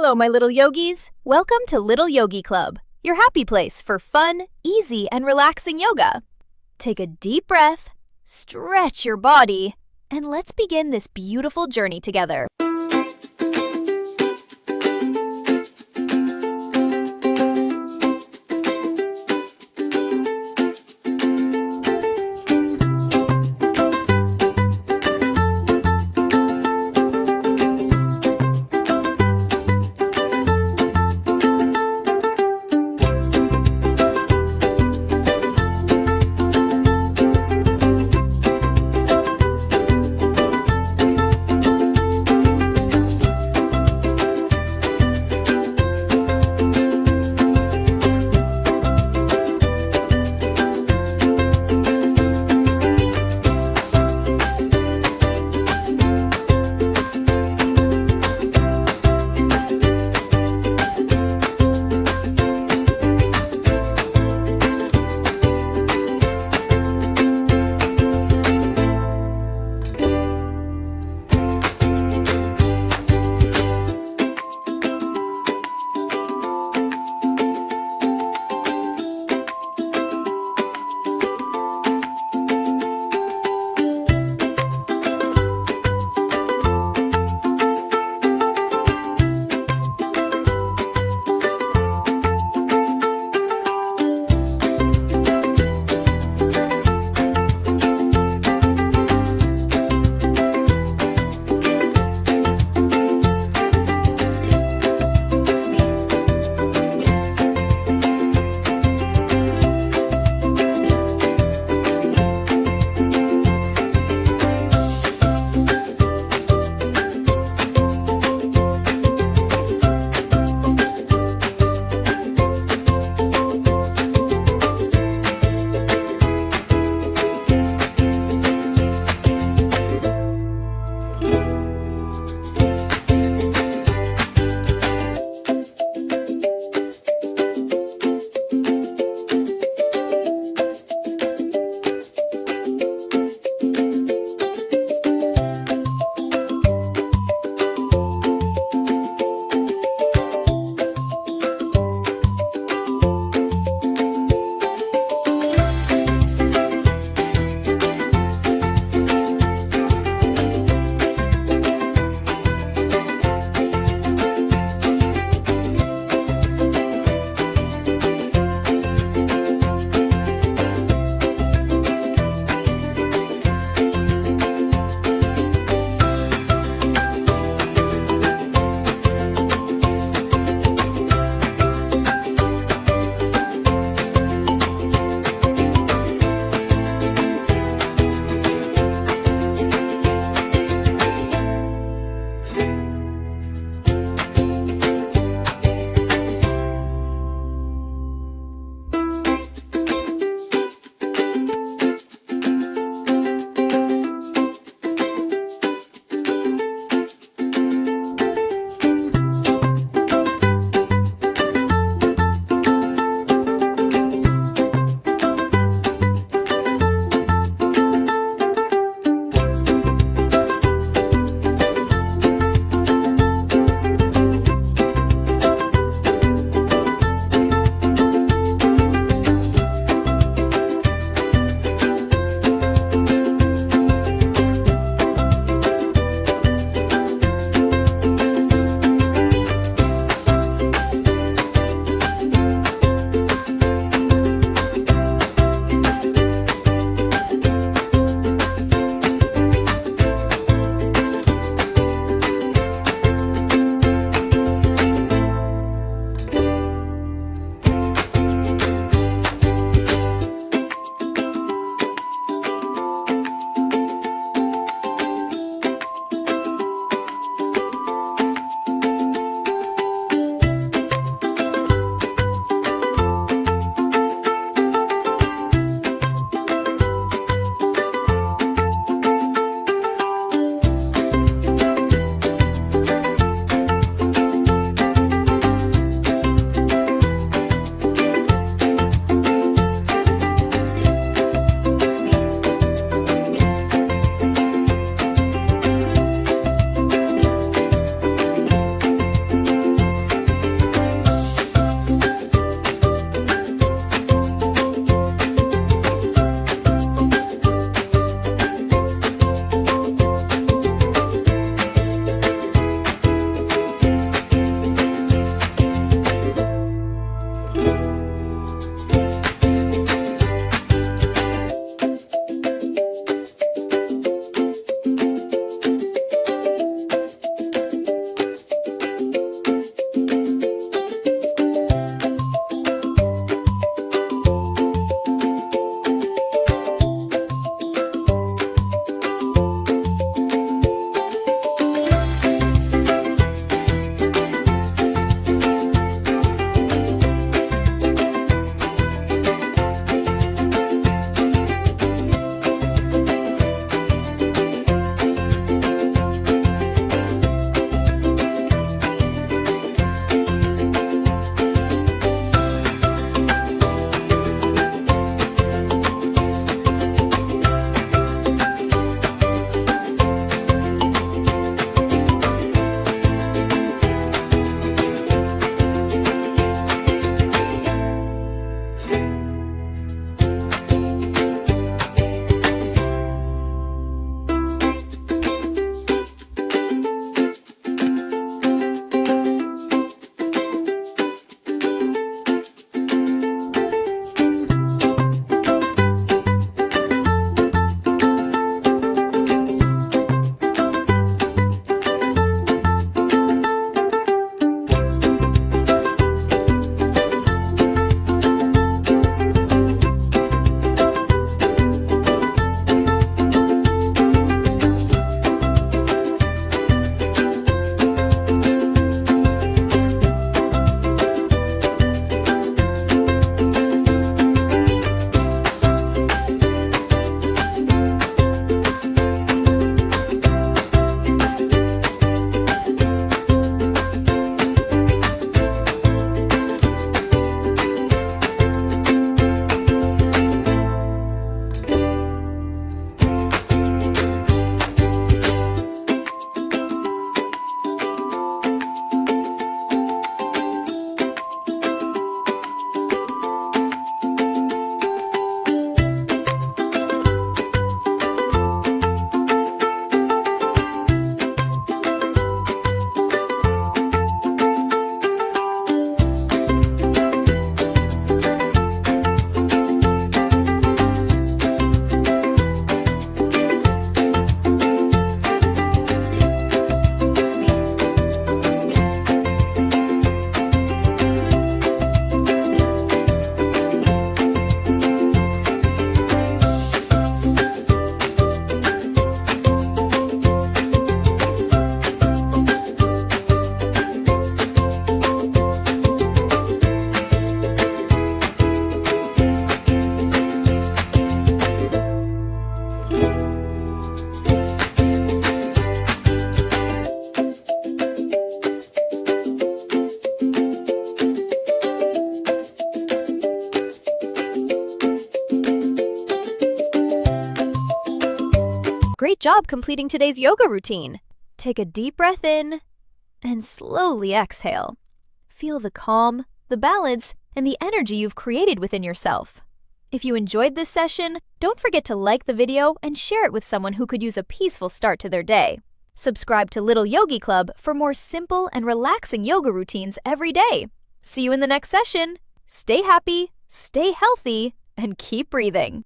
Hello, my little yogis. Welcome to Little Yogi Club, your happy place for fun, easy, and relaxing yoga. Take a deep breath, stretch your body, and let's begin this beautiful journey together. job completing today's yoga routine. Take a deep breath in and slowly exhale. Feel the calm, the balance, and the energy you've created within yourself. If you enjoyed this session, don't forget to like the video and share it with someone who could use a peaceful start to their day. Subscribe to Little Yogi Club for more simple and relaxing yoga routines every day. See you in the next session. Stay happy, stay healthy, and keep breathing.